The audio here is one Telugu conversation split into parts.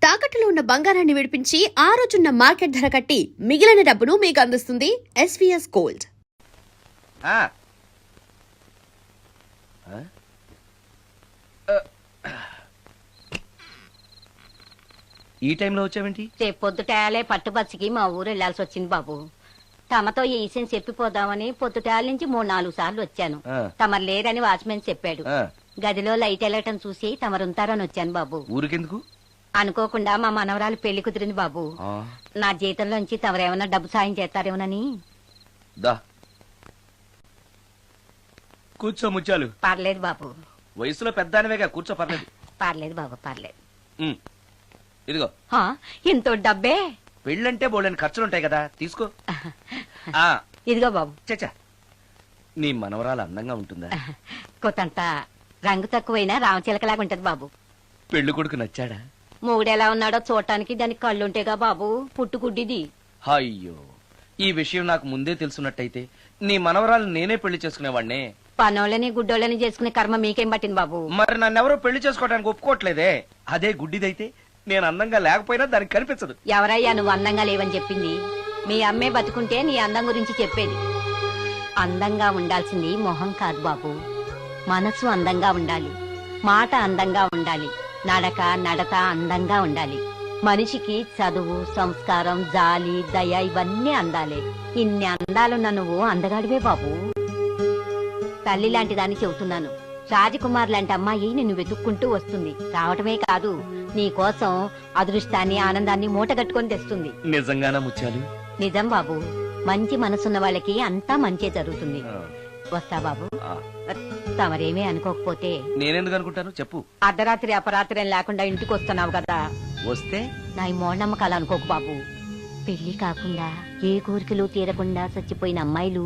తాకట్టులో ఉన్న బంగారాన్ని విడిపించి ఆ రోజున్న మార్కెట్ ధర కట్టి మిగిలిన డబ్బును మీకు అందిస్తుంది ఎస్వీఎస్ గోల్డ్. ఈ టైంలో వచ్చావేంటి? రేపు పొద్దుటాలే పట్టుబచ్చికి మా ఊరు వెళ్లాల్సి వచ్చింది బాబు. తమతో ఈ విషయం చెప్పిపోదామని పొద్దుటాల నుంచి 3-4 సార్లు వచ్చాను. తమరు లేరని వాచ్మెన్ చెప్పాడు. గదిలో లైట్ వెళ్ళటం చూసి తమరుంటారని వచ్చాను బాబు. ఊరికెందుకు? అనుకోకుండా మా మనవరాలు పెళ్లి కుదిరింది బాబు. నా జీతంలోంచి తమరేమన్నా డబ్బు సాయం చేస్తారేమోనని. కూర్చో ముచ్చాలు. పర్లేదు బాబు. వయసులో పెద్దానివేగా, కూర్చో. పర్లేదు పర్లేదు బాబు, పర్లేదు. ఇదిగో ఇంతో డబ్బే. పెళ్ళంటే బోళ్ళని ఖర్చులుంటాయి కదా, తీసుకో. ఇదిగో బాబు. చచ్చా, నీ మనవరాలు అందంగా ఉంటుందా? కొత్తంత రంగు తక్కువైనా రామచిలకలాగా ఉంటది బాబు. పెళ్లి కొడుకు నచ్చాడా? మూడెలా ఉన్నాడో చూడటానికి దానికి కళ్ళుంటేగా బాబు, పుట్టుకుడ్డిది. అయ్యో, ఈ విషయం నాకు ముందే తెలుసున్నట్టయితే నీ మనవరాలు నేనే పెళ్లి చేసుకునేవాడినే. పనోళ్ళని గుడ్డోళ్ళని చేసుకునే కర్మ మీకేం పట్టింది బాబు? మరి నన్నెవరో పెళ్లి చేసుకోవడానికి ఒప్పుకోవట్లేదే. అదే గుడ్డిదైతే నేను అందంగా లేకపోయినా దానికి కనిపించదు. ఎవరయ్యా నువ్వు అందంగా లేవని చెప్పింది? మీ అమ్మే బతుకుంటే నీ అందం గురించి చెప్పేది. అందంగా ఉండాల్సింది మొహం కాదు బాబు, మనసు అందంగా ఉండాలి, మాట అందంగా ఉండాలి, నడత అందంగా ఉండాలి. మనిషికి చదువు, సంస్కారం, జాలి, దయ ఇవన్నీ అందాలే. ఇన్ని అందాలున్న నువ్వు అందగాడివే బాబు. తల్లి లాంటి దాన్ని చెబుతున్నాను. రాజకుమార్ లాంటి అమ్మాయి నిన్ను వెతుక్కుంటూ వస్తుంది. రావటమే కాదు, నీ కోసం అదృష్టాన్ని, ఆనందాన్ని మూటగట్టుకొని తెస్తుంది. నిజంగానా ముత్యాలు? నిజం బాబు. మంచి మనసున్న వాళ్ళకి అంతా మంచే జరుగుతుంది. వస్తా బాబు. తమరేమీ అనుకోకపోతే. నేనెందుకు అనుకుంటాను, చెప్పు. అర్ధరాత్రి అపరాత్రి లేకుండా ఇంటికి వస్తున్నావు కదా, వస్తే నా ఈ మూఢనమ్మకాలు అనుకోకు బాబు. పెళ్లి కాకుండా ఏ కోరికలు తీరకుండా చచ్చిపోయిన అమ్మాయిలు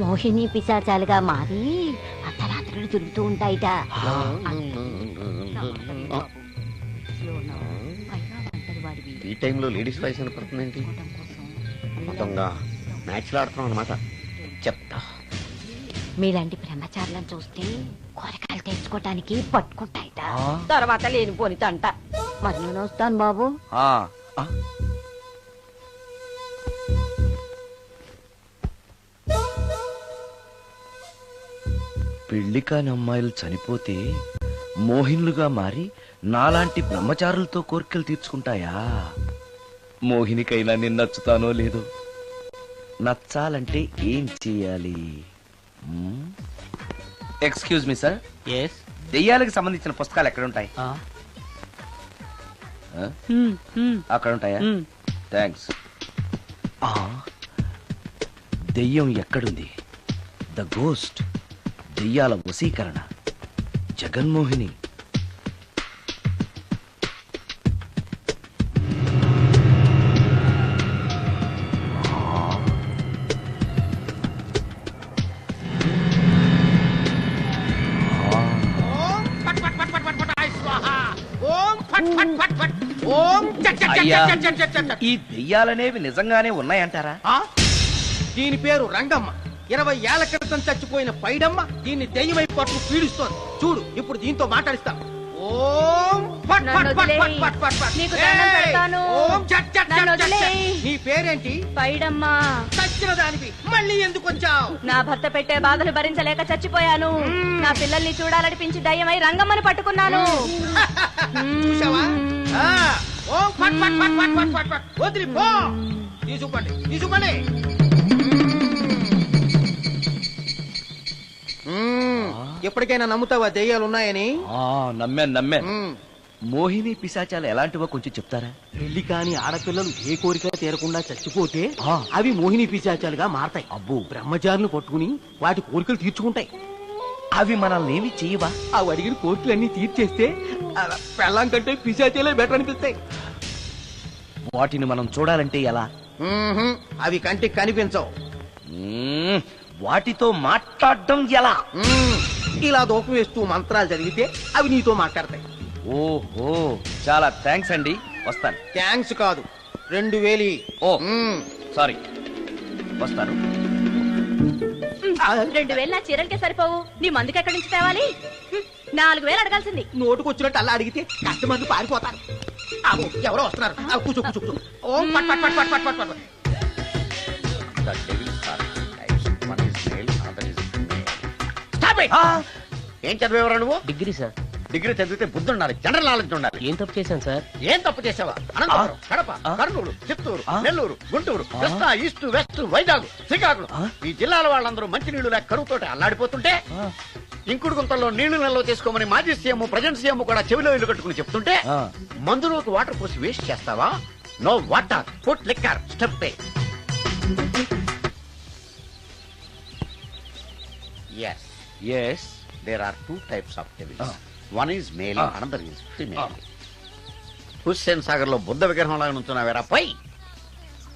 మోహిని పిశాచాలుగా మారి అర్ధరాత్రులు తిరుగుతూ ఉంటాయిట. ఈ టైంలో లేడీస్ వాయిస్ వినపడుతుందేంటి? మొత్తంగా మ్యాచ్లు ఆడుతున్నాం అనమాట. చెప్తా. మీలాంటి బ్రహ్మచారులను చూస్తే కోరికలు తెచ్చుకోవటానికి పట్టుకుంటాయిట. తర్వాత లేనిపోని తంట. మరి నేను వస్తాను బాబు. పెళ్లి కాని అమ్మాయిలు చనిపోతే మోహినులుగా మారి నాలాంటి బ్రహ్మచారులతో కోరికలు తీర్చుకుంటాయా? మోహినికైనా నేను నచ్చుతానో లేదో. నచ్చాలంటే ఏం చెయ్యాలి? Excuse me sir. దెయ్యాలకు సంబంధించిన పుస్తకాలు ఎక్కడ ఉంటాయి? అక్కడ ఉంటాయా? థ్యాంక్స్. దెయ్యం ఎక్కడుంది? ద గోస్ట్, దెయ్యాల వశీకరణ, జగన్మోహిని. ఈ దెయ్యాలనేవి నిజంగానే ఉన్నాయంటారా? దీని పేరు రంగమ్మ. 20 ఏళ్ల క్రితం చచ్చిపోయిన పైడమ్మ దీన్ని దెయ్యమై పట్టు పీడిస్తోంది. చూడు, ఇప్పుడు దీంతో మాట్లాడిస్తా. నీ పేరేంటి? పైడమ్మ. చచ్చిన దానివి మళ్ళీ ఎందుకు వచ్చావు? నా భర్త పెట్టే బాధలు భరించలేక చచ్చిపోయాను. నా పిల్లల్ని చూడాలనిపించి దయ్యమై రంగమ్మని పట్టుకున్నాను. చూసావా? వదిలిపో. తీసుకుపండి. ఎప్పటికైనా నమ్ముతావా దెయ్యాలు ఉన్నాయని? నమ్మాను. మోహిని పిశాచాలు ఎలాంటివో కొంచెం చెప్తారా? పెళ్లి కాని ఆడపిల్లలు ఏ కోరిక తీరకుండా చచ్చిపోతే అవి మోహిని పిశాచాలుగా మారతాయి. అబ్బో. బ్రహ్మచారులు పట్టుకుని వాటి కోరికలు తీర్చుకుంటాయి. అవి మనల్ని ఏమి చెయ్యవా? అవి అడిగిన కోరికలన్నీ తీర్చేస్తే పెళ్ళం కంటే పిశాచాలే బెటర్ అనిపిస్తాయి. వాటిని మనం చూడాలంటే ఎలా? అవి కంటికి కనిపించవు. వాటితో మాట్లాడడం ఎలా? ఇలా దూపం వేస్తూ మంత్రాలు చదివితే అవి నీతో మాట్లాడతాయి. ఓహో, చాలా థ్యాంక్స్ అండి. వస్తాను. థ్యాంక్స్ కాదు, 2000. ఓ సారీ, వస్తాను. 2000 నా చీరలకే సరిపోవు. నీ మందుకి ఎక్కడి నుంచి తేవాలి? 4000 అడగాల్సింది. నోటుకొచ్చినట్టు అలా అడిగితే కస్టమర్లు పారిపోతారు. ఆగు, ఎవరో వస్తున్నారు. కూర్చో కూర్చో కూర్చో. ఓం పట్ పట్ పట్ పట్ పట్ పట్ పట్. The devils are two types. One is male, another is female. Stop it! ఏం చదివేవరా నువ్వు? Degree sir. డిగ్రీ చదివితే బుద్ధి ఉండాలి, జనరల్ నాలెడ్జ్ ఉండాలి. ఏం తప్పు చేశాను సార్? ఏం తప్పు చేసావా? అనంతపురం, కడప, కర్నూలు, చిత్తూరు, నెల్లూరు, గుంటూరు, కృష్ణా, ఈస్ట్, వెస్ట్, వైజాగ్, శ్రీకాకుళం ఈ జిల్లాల వాళ్ళందరూ మంచినీళ్లు లేక కరువుతోటి అల్లాడిపోతుంటే ఇంకుడు గుంతల్లో నీళ్లు నిల్వ చేసుకోమని మాజీ సీఎం ప్రజెంట్ సీఎం కూడా చెవిలో ఇల్లు కట్టుకుని చెప్తుంటే మందులోకి వాటర్ పోసి వేస్ట్ చేస్తావా? No water, put liquor, step A. Yes yes there are two types of devils. One is male, another is female. Hussain Sagar లో బుద్ధ విగ్రహం లాగా నుంచున్నావేరా పై.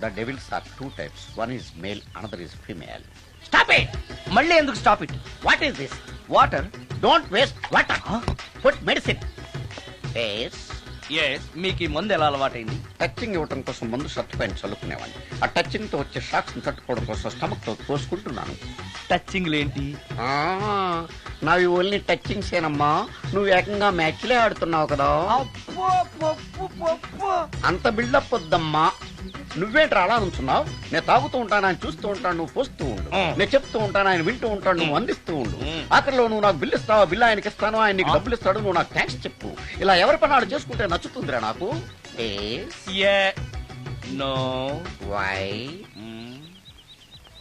The devils are two types. One is male, another is female. Stop it. మళ్ళీ ఎందుకు stop it? What is this? Water. Don't waste water. Put medicine. Yes. Yes, మీకు ఈ మందు ఎలా అలవాటైంది? టచింగ్ ఇవ్వటం కోసం ముందు షర్ట్ పైన చల్లుకునేవాడిని. ఆ టచింగ్ తో వచ్చే షాక్స్ ని తట్టుకోవడం కోసం స్టమక్ తో పోసుకుంటున్నాను. టచింగ్ లేంటి? నావి ఓన్లీ టచింగ్స్ ఏనమ్మా. నువ్వు ఏకంగా మ్యాచ్లే ఆడుతున్నావు కదా. అంత బిల్డప్ వద్దమ్మా. నువ్వేంట్రా అలా నుంచున్నావు? నేను తాగుతూ ఉంటాను, ఆయన చూస్తూ ఉంటాను, నువ్వు పోస్తూ ఉండు. నేను చెప్తూ ఉంటాను, ఆయన వింటూ ఉంటాడు, నువ్వు అందిస్తూ ఉండు. ఆఖరిలో నువ్వు నాకు బిల్లు ఇస్తావా, బిల్లు ఆయనకి ఇస్తాను, ఆయన నీకు డబ్బులు ఇస్తాడు, నువ్వు నాకు థ్యాంక్స్ చెప్పు. ఇలా ఎవరి పని ఆడు చేసుకుంటే నచ్చుతుందిరా నాకు. నో. వై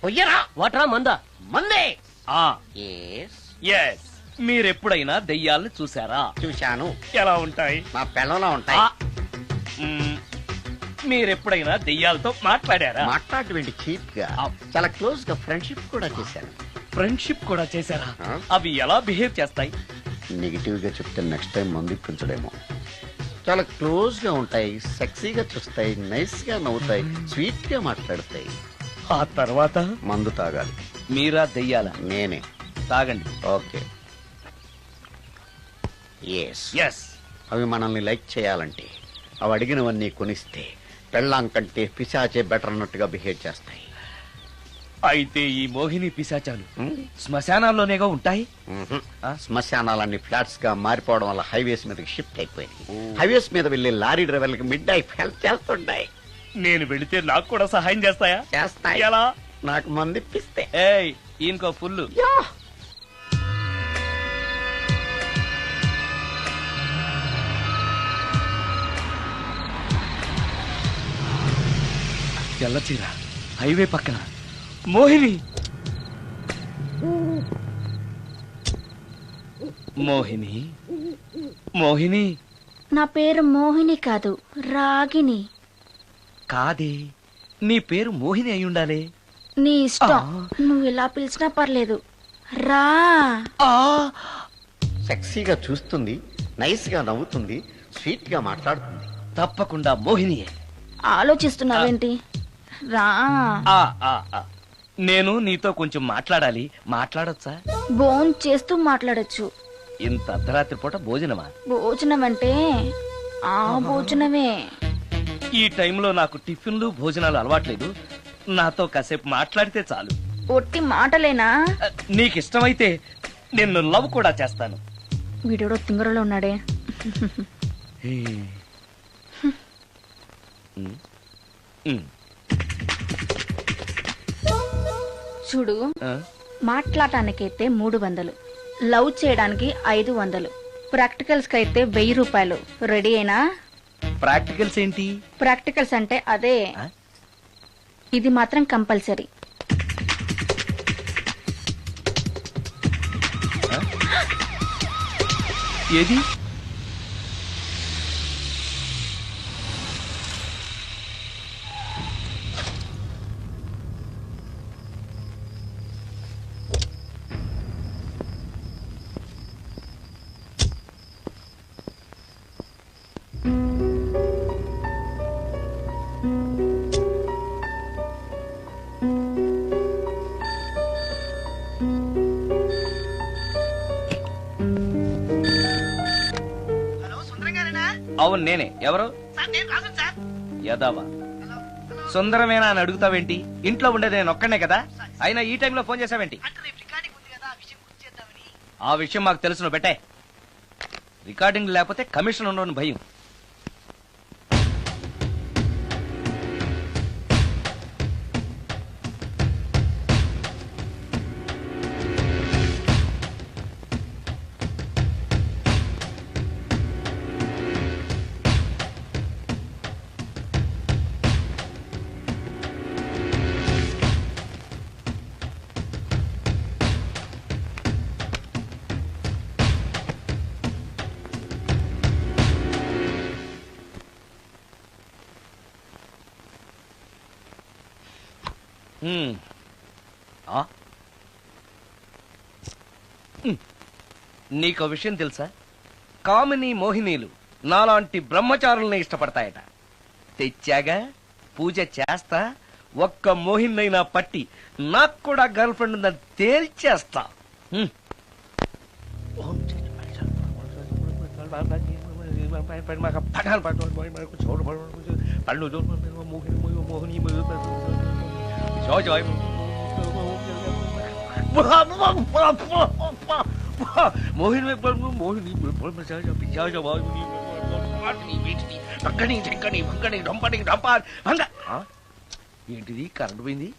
పొయ్యరా వాటరా మందా? మందే. ఎస్, మీరెప్పుడైనా దెయ్యాలను చూసారా? చూశాను. ఎలా ఉంటాయి? మా పిల్లలా ఉంటాయి. మీరెప్పుడైనా దెయ్యాలతో మాట్లాడారా? మాట్లాడేటువంటి చీప్ గా చాలా క్లోజ్ గా ఫ్రెండ్షిప్ కూడా చేశాను. ఫ్రెండ్షిప్ కూడా చేశారా? అవి ఎలా బిహేవ్ చేస్తాయి? నెగిటివ్ గా చెప్తే నెక్స్ట్ టైం మందు ఇప్పించడేమో. చాలా క్లోజ్ గా ఉంటాయి, సెక్సీగా చూస్తాయి, నైస్ గా నవ్వుతాయి, స్వీట్ గా మాట్లాడతాయి. ఆ తర్వాత మందు తాగాలి. మీరా దెయ్యాల? నేనే. తాగండి. ఓకే. ఎస్. ఎస్. అవి మనల్ని లైక్ చేయాలంటే అవి అడిగినవన్నీ కొనిస్తే పెళ్ళాం కంటే పిశాచే బెటర్ అన్నట్టుగా బిహేవ్ చేస్తాయి. అయితే ఈ మోహిని పిశాచాలు శ్మశానాల్లోనేగా ఉంటాయి? శ్మశానాలన్నీ ఫ్లాట్స్ గా మారిపోవడం వల్ల హైవేస్ మీదకి షిఫ్ట్ అయిపోయింది. హైవేస్ మీద వెళ్లే లారీ డ్రైవర్లకి మిడ్ నైట్ హెల్ప్ చేస్తుంటాయి. నేను వెళితే నాకు కూడా సహాయం చేస్తాయా? చేస్తాయి. ఎలా? నాకు మంది ఇప్పిస్తే. ఏయ్, ఈయనకో ఫుల్. తెల్లచీర, హైవే పక్కన మోహిని. మోహిని, మోహిని. నా పేరు మోహిని కాదు, రాగిని. కాదే, నీ పేరు మోహిని అయి ఉండాలి. నీ ఇష్టం, నువ్వు ఇలా పిలిచినా పర్లేదు. రా. సెక్సీగా చూస్తుంది, నైస్ గా నవ్వుతుంది, స్వీట్ గా మాట్లాడుతుంది. తప్పకుండా మోహినియే. ఆలోచిస్తున్నావేంటి? రా. నేను నీతో కొంచెం మాట్లాడాలి. మాట్లాడొచ్చా? భోజనం చేస్తూ మాట్లాడొచ్చు. ఇంత అర్ధరాత్రి పూట భోజనమా? భోజనం అంటే ఆ భోజనమే. ఈ టైంలో నాకు టిఫిన్లు భోజనాలు అలవాట్లేదు. నాతో కాసేపు మాట్లాడితే చాలు. ఒట్టి మాటలేనా? నీకిష్టమైతే నిన్ను లవ్ కూడా చేస్తాను. వీడెవడో తింగరలో ఉన్నాడే. చూడు, మాట్లాడటానికైతే 300, లవ్ చేయడానికి 500, ప్రాక్టికల్స్ కైతే 1000 రూపాయలు. రెడీ అయినా? ప్రాక్టికల్స్ ఏంటి? ప్రాక్టికల్స్ అంటే అదే. ఇది మాత్రం కంపల్సరీ. ఏది? అవును, నేనే. ఎవరు? యదవా, సుందరమేనా అని అడుగుతావేంటి? ఇంట్లో ఉండేది నేను ఒక్కనే కదా. అయినా ఈ టైంలో ఫోన్ చేసావేంటి? ఆ విషయం మాకు తెలుసును. పెట్టే. రికార్డింగ్ లేకపోతే కమిషన్ ఉండని భయం. నీకో విషయం తెలుసా? కామిని మోహినీలు నాలాంటి బ్రహ్మచారుల్ని ఇష్టపడతాయట. తెచ్చాగా, పూజ చేస్తా, ఒక్క మోహినైనా పట్టి నాకు కూడా గర్ల్ ఫ్రెండ్ ఉందని తేల్చేస్తా. మోహిని మోహిని ఏంటిది? కరెంట్ పోయింది.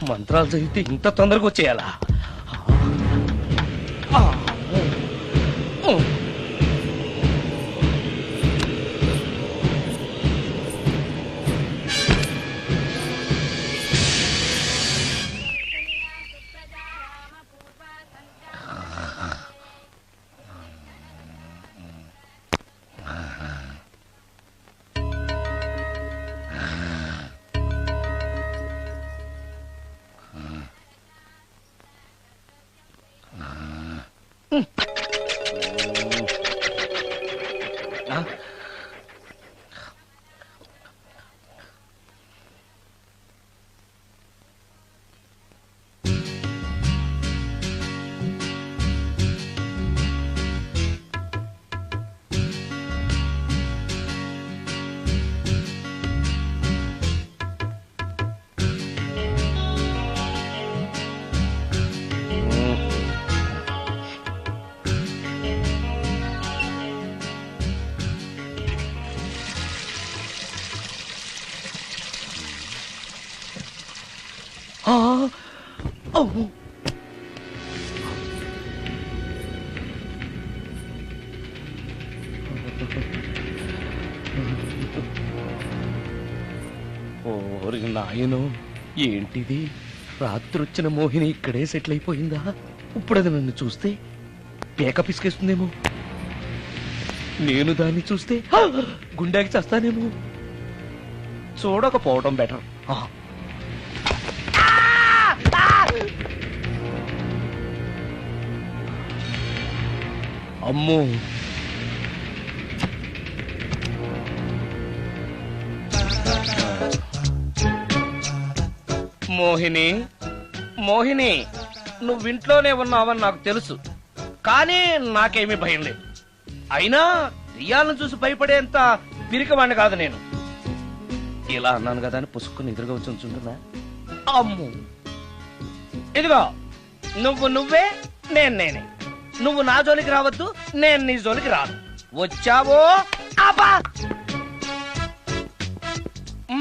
మంత్రాలు చదివితే ఇంత తొందరగా వచ్చేయాలా? ఓరి నాయను, ఏంటిది? రాత్రొచ్చిన మోహిని ఇక్కడే సెటిల్ అయిపోయిందా? ఇప్పుడు అది నన్ను చూస్తే పేక పిసికేస్తుందేమో. నేను దాన్ని చూస్తే గుండెకి చేస్తానేమో. చూడకపోవడం బెటర్. అమ్మో, మోహిని మోహిని, నువ్వింట్లోనే ఉన్నావని నాకు తెలుసు, కానీ నాకేమీ భయం లేదు. అయినా రియాలను చూసి భయపడేంత పిరికవాణ్ణి కాదు నేను. ఇలా అన్నాను కదా అని పుసుక్కుని ఎదురుగా వచ్చి ఉంచుంటున్నా. అమ్ము, ఇదిగో నువ్వే, నేనే. నువ్వు నా జోలికి రావద్దు, నేను నీ జోలికి రాను. వచ్చావో అబ్బా,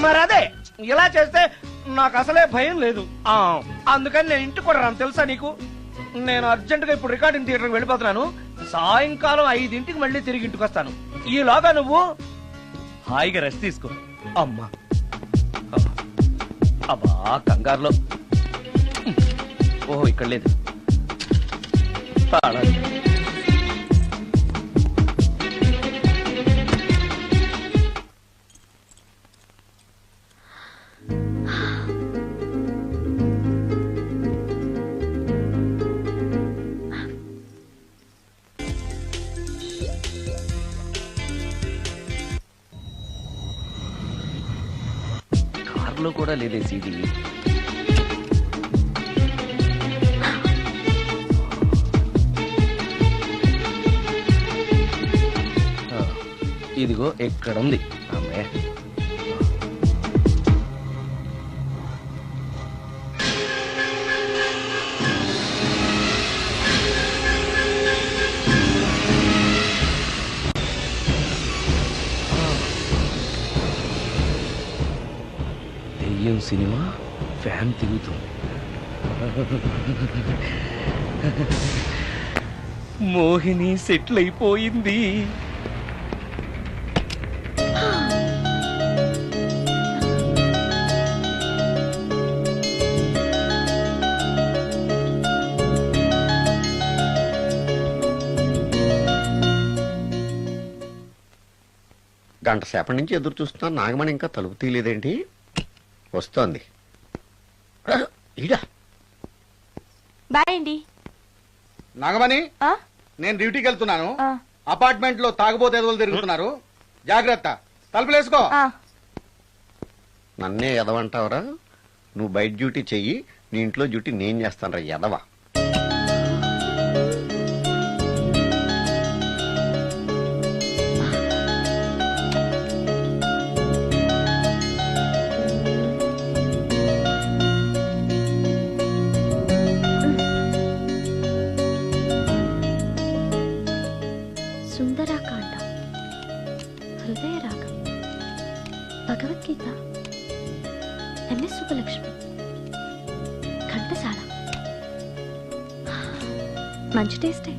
మరదే ఇలా చేస్తే నాకు అసలే భయం లేదు. అందుకని నేను ఇంటికి కూడా రాను, తెలుసా నీకు? నేను అర్జెంటుగా ఇప్పుడు రికార్డింగ్ థియేటర్కి వెళ్ళిపోతున్నాను. సాయంకాలం 5ంటికి మళ్ళీ తిరిగి ఇంటికి వస్తాను. ఈలోగా నువ్వు హాయిగా రెస్ట్ తీసుకో. అమ్మా, అబ్బా కంగారులో. ఓహో, ఇక్కడ లేదు. కార్లో కూడా లేదే సీడీ. ఇదిగో ఎక్కడుంది. అమ్మే, దెయ్యం సినిమా ఫ్యాన్ తిరుగుతుంది. మోహిని సెటిల్ అయిపోయింది. గంట సేపటి నుంచి ఎదురు చూస్తున్నా నాగమణి ఇంకా తలుపు తీయలేదేంటి? వస్తోంది. ఈడా బాయ్ అండి. నాగమణి, ఆ? నేను డ్యూటీకి వెళ్తున్నాను. ఆ. అపార్ట్మెంట్ లో తాగుబోతు ఎదవలు తిరుగుతున్నారు, జాగ్రత్త. తలుపులేసుకో. ఆ. నన్నే ఎదవంటావరా? నువ్వు బయట డ్యూటీ చెయ్యి, నీ ఇంట్లో డ్యూటీ నేను చేస్తాను రా ఎదవా. సుందరాకాండ, హృదయ రాగం, భగవద్గీత, ఎంఎస్ సుబ్బలక్ష్మి, ఘంటసాల. మంచి టేస్టే.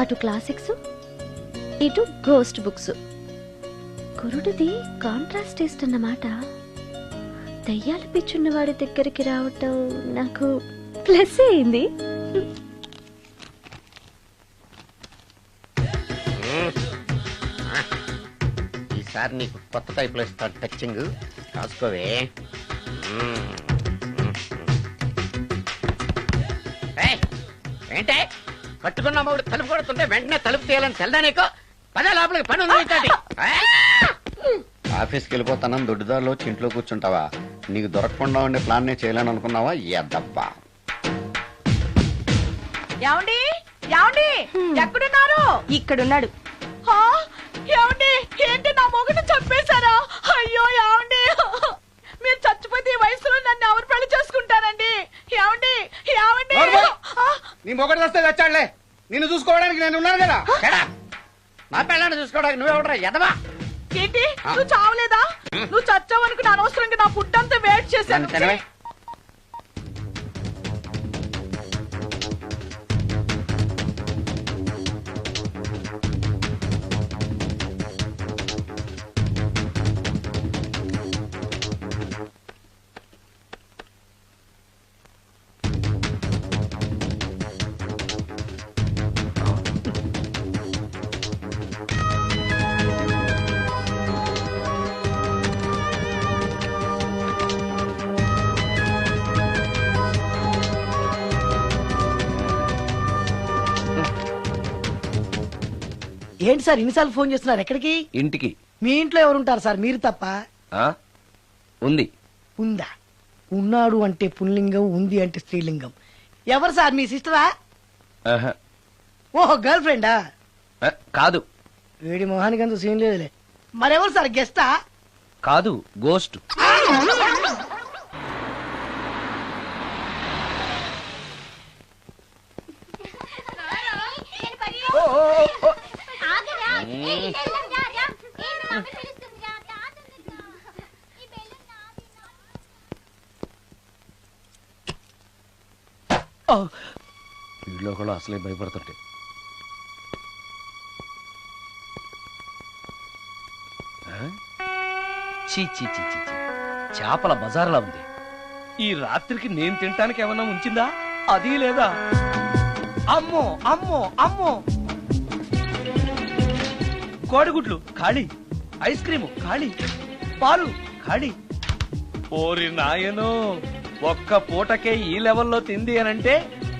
అటు క్లాసిక్స్, ఇటు గోస్ట్ బుక్స్. కురుడిది కాంట్రాస్ట్ టేస్ట్ అన్నమాట. దయ్యాలు పిచ్చున్న వాడి దగ్గరికి రావటం నాకు ప్లస్ అయింది. ఈసారి నీకు కొత్త టైప్ లో ఇస్తాను టచ్చింగ్, రాసుకోవే. ఏంటే కట్టుకున్న మూడు తలుపు కొడుతుంటే వెంటనే తలుపు తీయాలని తెల్దా నీకు? పదే లోపలికి పని ఉంది నీతోటి. ఆఫీస్కి వెళ్ళిపోతానని దొడ్డిదారిలో ఇంట్లో కూర్చుంటావా? నీకు దొరకకుండా ఉండే ప్లాన్ నే చేయాలని అనుకున్నావా? ఎద్దబ్బా. ఏమండి ఏమండి ఎక్కడున్నారు? ఇక్కడున్నాడు. హా? ఏమండి ఏంటి నా మొగుడు చంపేశారా? అయ్యో ఏమండి, మీరు చచ్చిపోతే ఈ వయసులో నన్ను ఎవరు పెళ్లి చేసుకుంటారండి? ఏమండి ఏమండి? ఆ, నీ మొగడు వస్తే వచ్చాడులే, నిన్ను చూసుకోవడానికి నేను ఉన్నాను కదా. నా పిల్లని చూసుకోవడానికి నువ్వెవడరా ఎదవా? ఏంటి నువ్వు చావలేదా? నువ్వు చచ్చావనుకుని అనవసరంగా నా ఫుడ్ అంతా వేట్ చేశాను. తినవే. ఏంటి సార్ ఇన్నిసార్లు ఫోన్ చేస్తున్నారు? ఎక్కడికి? ఇంటికి. మీ ఇంట్లో ఎవరుంటారు సార్, మీరు తప్ప? ఆ? ఉంది. ఉందా? ఉన్నాడు అంటే పుల్లింగం, ఉంది అంటే స్త్రీలింగం. ఎవరు సార్, మీ సిస్టరా? ఆహా. ఓహో, గర్ల్ ఫ్రెండా? కాదు. వేడి మొహానికి అంత సీన్ లేదులే. మరెవరు సార్, గెస్టా? కాదు, గోస్ట్. వీళ్ళు కూడా అసలే భయపడుతుంటే. చీ చీ చీ చీ చీ. చేపల బజార్లా ఉంది. ఈ రాత్రికి నేను తినటానికి ఏమన్నా ఉంచిందా? అది లేదా? అమ్మో అమ్మో అమ్మో, కోడిగుడ్లు ఖాళీ, ఐస్ క్రీము ఖాళీ, పాలు ఖాళీ. ఓరి నాయనో, ఒక్క పూటకే ఈ లెవెల్లో తింది అనంటే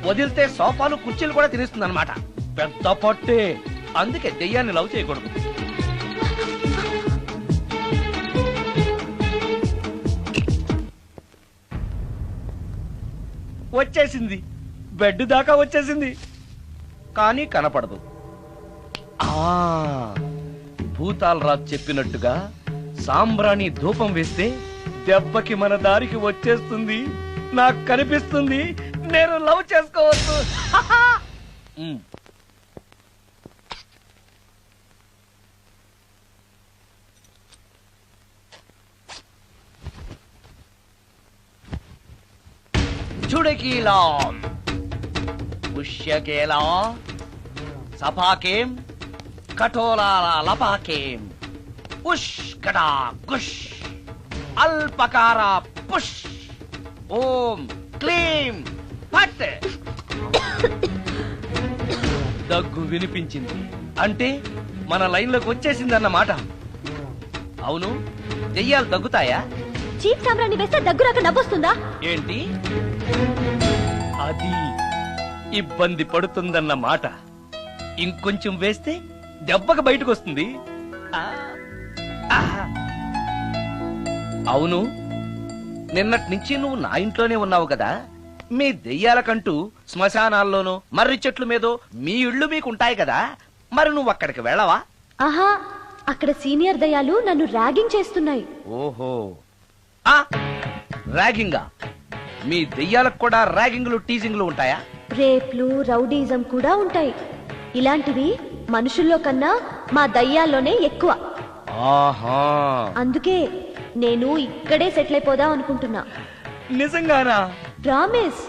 వదిలితే సోఫాలు కుర్చీలు కూడా తినేస్తుంది అనమాట. పెద్ద పట్టే. అందుకే దెయ్యాన్ని లవ్ చేయకూడదు. వచ్చేసింది, బెడ్ దాకా వచ్చేసింది, కానీ కనపడదు. భూతాలరాజు చెప్పినట్టుగా సాంబ్రాణి ధూపం వేస్తే దెబ్బకి మన దారికి వచ్చేస్తుంది. నాకు కనిపిస్తుంది, నేను లవ్ చేసుకోవచ్చు. ఉమ్. చుడకీలాం పుష్యకేలా సపాకేం కఠోలాల లపాకేం పుష్కటా కుష్ అల్పకార పుష్ ఓం క్లీం ఫట్. దగ్గు వినిపించింది అంటే మన లైన్లోకి వచ్చేసిందన్నమాట. అవును, దెయ్యాలు దగ్గుతాయా? చీప్ సాంబ్రాన్ని వేస్తే దగ్గు రాక నవ్వొస్తుందా? ఏంటి అది ఇబ్బంది పడుతుందన్న మాట. ఇంకొంచెం వేస్తే దెబ్బకి బయటకు వస్తుంది. ఆ, ఆహా. అవును, నిన్నటి నుంచి నువ్వు నా ఇంట్లోనే ఉన్నావు కదా. మీ దెయ్యాలకంటూ శ్మశానాల్లోనూ మర్రి చెట్ల మీదో మీ ఇళ్ళు మీకుంటాయి కదా, మరి నువ్వు అక్కడికి వెళ్ళవా? ఆహా, అక్కడ సీనియర్ దయాలు నన్ను ర్యాగింగ్ చేస్తున్నాయి. ఓహో, ఆ ర్యాగింగా? మీ దెయ్యాలకు కూడా ర్యాగింగ్లు టీజింగ్లు ఉంటాయా? రేప్లు, రౌడీజం కూడా ఉంటాయి. ఇలాంటివి మనుషుల్లో కన్నా మా దయ్యాల్లోనే ఎక్కువ. ఆహా, అందుకే నేను ఇక్కడే సెటిల్ అయిపోదాం అనుకుంటున్నా. నిజంగానా? ప్రామిస్.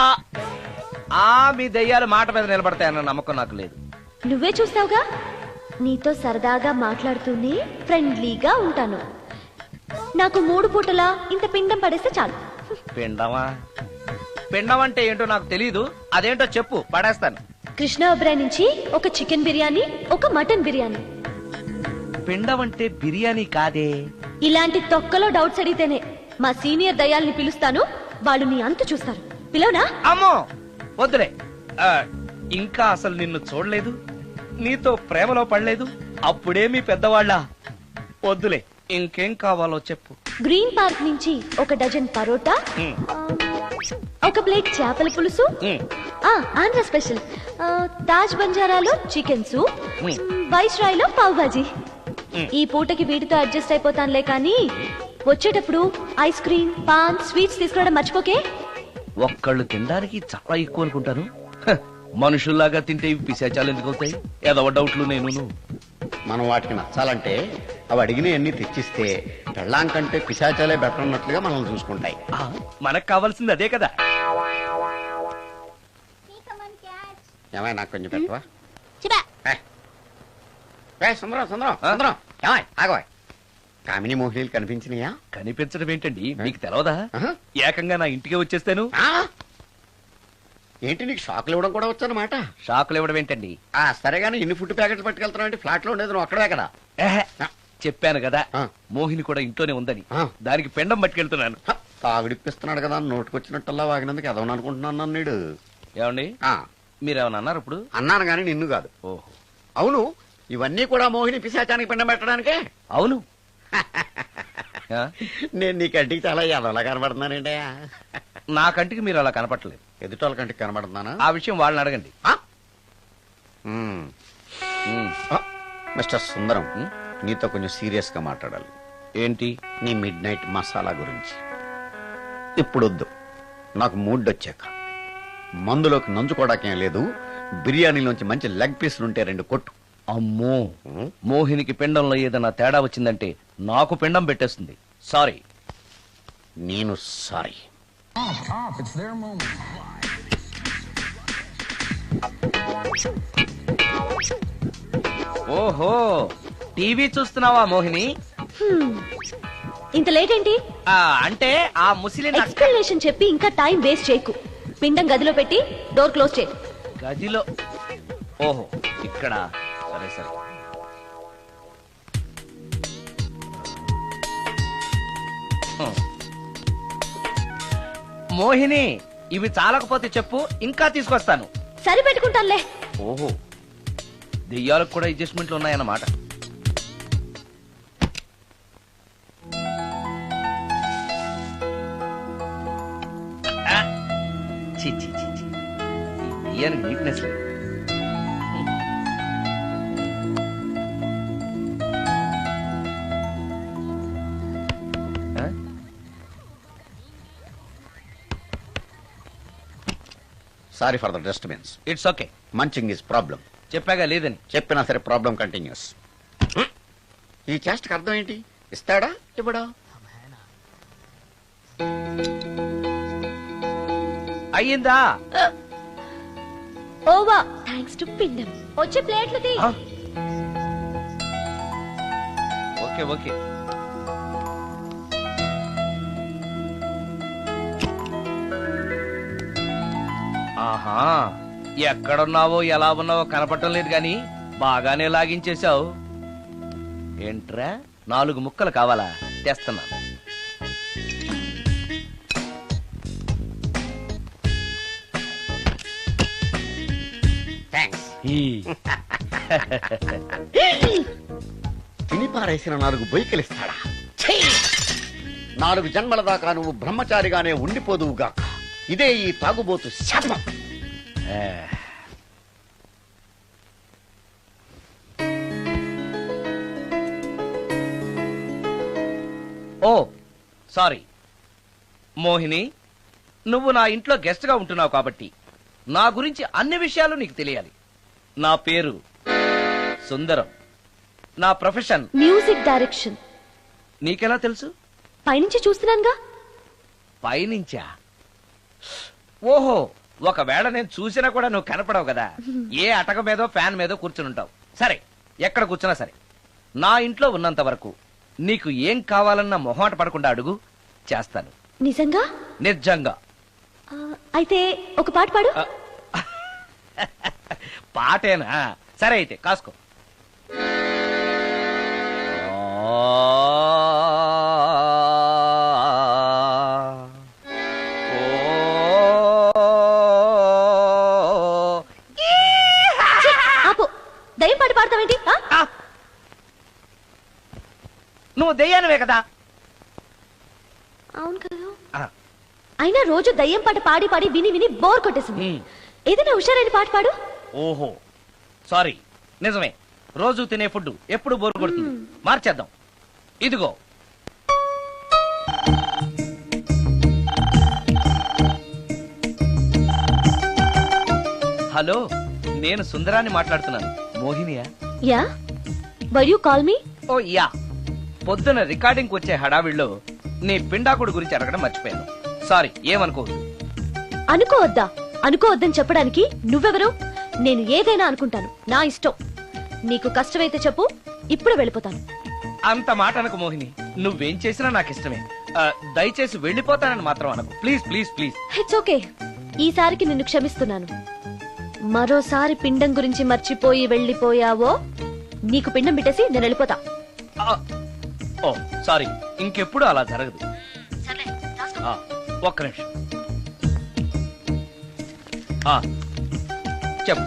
ఆ, ఆ మీ దెయ్యాలు మాట మీద నిలబడతాయన్న నమ్మకం నాకు లేదు. నువ్వే చూస్తావుగా, నీతో సరదాగా మాట్లాడుతూనే ఫ్రెండ్లీగా ఉంటాను. నాకు 3 పూటలా ఇంత పిండం పడేస్తే చాలు. పిండమా? పిండం అంటే ఏంటో నాకు తెలీదు, అదేంటో చెప్పు, పడేస్తాను. కృష్ణ ఒబ్రాయ్ నుంచి ఒక చికెన్ బిర్యానీ, ఒక మటన్ బిర్యానీ. పిండం అంటే బిర్యానీ కాదే. ఇలాంటి తొక్కలో డౌట్స్ అడిగితేనే మా సీనియర్ దయాల్ని పిలుస్తాను, వాళ్ళు నీ అంతు చూస్తారు. పిలవనా? అమ్మో వద్దులే. ఆ, ఇంకా అసలు నిన్ను చూడలేదు, నీతో ప్రేమలో పడలేదు, అప్పుడే మీ పెద్దవాళ్ళ. వద్దులే, ఇంకేం కావాలో చెప్పు. గ్రీన్ పార్క్ నుంచి ఒక డజన్ పరోటా, ఉమ్, ఒక ప్లేట్ చేపల పులుసు, ఉమ్, ఆంధ్ర స్పెషల్ తాజ్ బంజారాలో చికెన్ సూప్, ఉమ్. వైస్ రాయ్లో పావ్ బాజీ. ఉమ్. ఈ పూటకి వీటితో అడ్జస్ట్ అయిపోతానులే, కానీ వచ్చేటప్పుడు ఐస్ క్రీమ్, పాన్, స్వీట్స్ తీసుకురావడం మర్చిపోకే. ఒక్కళ్ళు తినడానికి చాలా ఎక్కువ అనుకుంటాను. హ, మనుషుల్లాగా తింటే ఇవి పిశాచాలు ఎందుకు అవుతాయి? ఏదో డౌట్లు నేను. మనం వాటికి నచ్చాలంటే అవి అడిగినవన్నీ తెచ్చిస్తే పెళ్ళాం కంటే పిశాచాలే బెటర్ అన్నట్లుగా మనల్ని చూసుకుంటాయి. మనకు కావాల్సింది అదే కదా. ఏమైనా నాకు కొంచెం పెట్టవా? సుందరం సుందరం సుందరం, ఏమాయ్ ఆగవాయ్. కామిని మోహినీలు కనిపించినాయా? కనిపించడం ఏంటండి, మీకు తెలవదా? ఆహా. ఏకంగా నా ఇంటికే వచ్చేస్తాను. ఆ? ఏంటి, నీకు షాకులు ఇవ్వడం కూడా వచ్చనమాట? షాకులు ఇవ్వడం ఏంటండి? సరే గానీ ఇన్ని ఫుడ్ ప్యాకెట్లు పట్టుకెళ్తున్నావు అంటే ఫ్లాట్ లో ఉండేది నువ్వు అక్కడే కదా. ఏహే, చెప్పాను కదా ఆ. మోహిని కూడా ఇంట్లోనే ఉందని. ఆ. దానికి పెండం పట్టుకెళ్తున్నాను. తాగుడిప్పిస్తున్నాడు కదా, నోటుకొచ్చినట్టల్లా వాగినందుకు ఎదవని అనుకుంటున్నాను నీడు. ఏమండి, మీరేమన్నా అన్నారు ఇప్పుడు? అన్నాను గాని నిన్ను కాదు. ఓహో, అవును, ఇవన్నీ కూడా మోహిని పిశాచానికి పిండం పెట్టడానికే. అవును. ఆ? నేను నీ కంటికి చాలా ఎదవలా కనబడుతున్నానండి. నా కంటికి మీరు అలా కనపట్టలేదు. ఎదుటోళ్ళ కంటికి కనబడుతున్నానా? ఆ విషయం వాళ్ళని అడగండి. ఉమ్. ఉమ్. మిస్టర్ సుందరం, ఉమ్. నీతో కొంచెం సీరియస్ గా మాట్లాడాలి. ఏంటి? నీ మిడ్ నైట్ మసాలా గురించి. ఇప్పుడు వద్దు, నాకు మూడ్ వచ్చాక. మందులోకి నంచుకోవడాకేం లేదు, బిర్యానీలోంచి మంచి లెగ్ పీసులుంటే 2 కొట్టు. అమ్మో, మోహినికి పిండంలో ఏదైనా తేడా వచ్చిందంటే నాకు పిండం పెట్టేస్తుంది. సారీ. నేను సారీ. ఓహో, టీవీ చూస్తున్నావా మోహిని? ఇంత లేట్ ఏంటి? అంటే ఆ ముసిలిన ఎక్స్ప్లెనేషన్ చెప్పి ఇంకా టైం వేస్ట్ చేయకు. పిండం గదిలో పెట్టి డోర్ క్లోజ్ చేయి. గదిలో? ఓహో, ఇక్కడ. సరే సరే. మోహిని, ఇవి చాలకపోతే చెప్పు, ఇంకా తీసుకొస్తాను. సరి పెట్టుకుంటానులే. ఓహో, దెయ్యాలకు కూడా అడ్జస్ట్మెంట్లు ఉన్నాయన్నమాట. ఛీ, ఛీ, ఛీ, ఛీ. ఈ దెయ్యానికి నీట్నెస్ లేదు. Sorry for the disturbance. It's okay. Munching is problem. చెప్పాగా లేదని. చెప్పినా సరే ప్రాబ్లం కంటిన్యూస్. ఈ చేష్టకి అర్థం ఏంటి? ఇస్తాడా ఇవ్వడా? అయ్యిందా? ఓవా థ్యాంక్స్ టు పిండం. వచ్చే ప్లేట్లు తీ. ఆ? Okay okay. ఆహా, ఎక్కడున్నావో ఎలా ఉన్నావో కనపడటం లేదు గాని బాగానే లాగించేశావు. ఏంట్రా 4 ముక్కలు కావాలా? తెస్తున్నాను. థ్యాంక్స్. ఈ. తిని పారేసిన 4 బొయ్యకిలిస్తాడా? 4 జన్మల దాకా నువ్వు బ్రహ్మచారిగానే ఉండిపోదువుగాక. ఇదే ఈ తాగుబోతు శాపం. ఆ. ఓ సారీ మోహిని, నువ్వు నా ఇంట్లో గెస్ట్ గా ఉంటున్నావు కాబట్టి నా గురించి అన్ని విషయాలు నీకు తెలియాలి. నా పేరు సుందరం. నా ప్రొఫెషన్ మ్యూజిక్ డైరెక్షన్. నీకెలా తెలుసు? పైనుంచి చూస్తున్నానుగా. పైనుంచా? ఓహో, ఒకవేళ నేను చూసినా కూడా నువ్వు కనపడవు కదా. ఏ అటక మీదో ఫ్యాన్ మీదో కూర్చుని ఉంటావు. సరే, ఎక్కడ కూర్చున్నా సరే, నా ఇంట్లో ఉన్నంత వరకు నీకు ఏం కావాలన్న మొహమాట పడకుండా అడుగు, చేస్తాను. నిజంగా? నిజంగా. ఆ, అయితే ఒక పాట పాడు. పాటేనా? సరే అయితే కాసుకో. ఆపు. దయ్యం పాట పాడతావేంటి? ఆ? నువ్వు దెయ్యానివే కదా. అవును కదా. ఆ. అయినా రోజు దయ్యం పాట పాడి పాడి విని విని బోర్ కొట్టేసింది. ఏదైనా హుషారైన పాట పాడు. ఓహో సారీ, నిజమే. రోజు తినే ఫుడ్ ఎప్పుడు బోరు కొడుతుంది. మార్చేద్దాం. ఇదిగో. హలో, నేను సుందరాన్ని మాట్లాడుతున్నాను. మోహినియా? Yeah, why you call me? Oh yeah, పొద్దున రికార్డింగ్ వచ్చే హడావిడిలో నీ పిండాకుడు గురించి అడగడం మర్చిపోయాను. సారీ, ఏమనుకోవద్దు. అనుకోవద్దా? అనుకోవద్దని చెప్పడానికి నువ్వెవరు? నేను ఏదైనా అనుకుంటాను, నా ఇష్టం. నీకు కష్టమైతే చెప్పు, ఇప్పుడు వెళ్ళిపోతాను. అంత మాట అనకు మోహిని. నువ్వేం చేసినా నాకు ఇష్టమే. దయచేసి వెళ్ళిపోతానని మాత్రం అనకు. Please please please. It's okay, ఈసారికి నిన్ను క్షమిస్తున్నాను. మరోసారి పిండం గురించి మర్చిపోయి వెళ్ళిపోయావో నీకు పిండం పెట్టేసి నేను వెళ్ళిపోతా. ఓ సారీ, ఇంకెప్పుడు అలా జరగదు. ఒక్క నిమిషం. చెప్పు.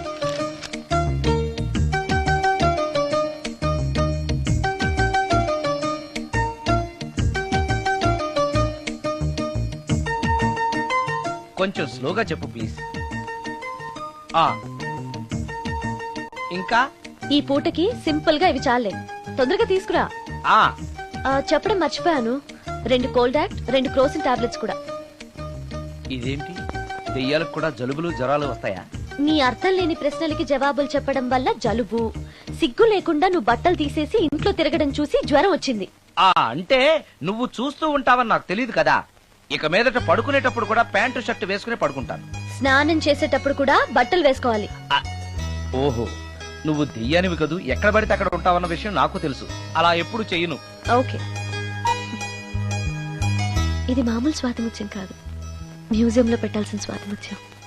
కొంచెం స్లోగా చెప్పు ప్లీజ్. ఇంకా ఈ పూటకి సింపుల్ గా ఇవి చాలే, తొందరగా తీసుకురా. చెప్పడం మర్చిపోయాను, 2 కోల్డ్ యాక్ట్, 2 క్రోసిన్ టాబ్లెట్స్ కూడా. ఇదేంటి, దెయ్యాలకు కూడా జలుబులు జ్వరాలు వస్తాయా? నీ అర్థం లేని ప్రశ్నలకి జవాబులు చెప్పడం వల్ల జలుబు, సిగ్గు లేకుండా నువ్వు బట్టలు తీసేసి ఇంట్లో తిరగడం చూసి జ్వరం వచ్చింది. అంటే నువ్వు చూస్తూ ఉంటావని నాకు తెలియదు కదా. ఇక మీదట పడుకునేటప్పుడు కూడా ప్యాంటు షర్ట్ వేసుకుని పడుకుంటాను. స్నానం చేసేటప్పుడు కూడా బట్టలు వేసుకోవాలి. ఓహో, నువ్వు దెయ్యానివి కదూ, ఎక్కడ పడితే అక్కడ ఉంటావన్న విషయం నాకు తెలుసు. అలా ఎప్పుడు చెయ్యను. ఓకే, ఇది మామూలు స్వాతిముత్యం కాదు, మ్యూజియంలో పెట్టాల్సిన స్వాతిముత్యం.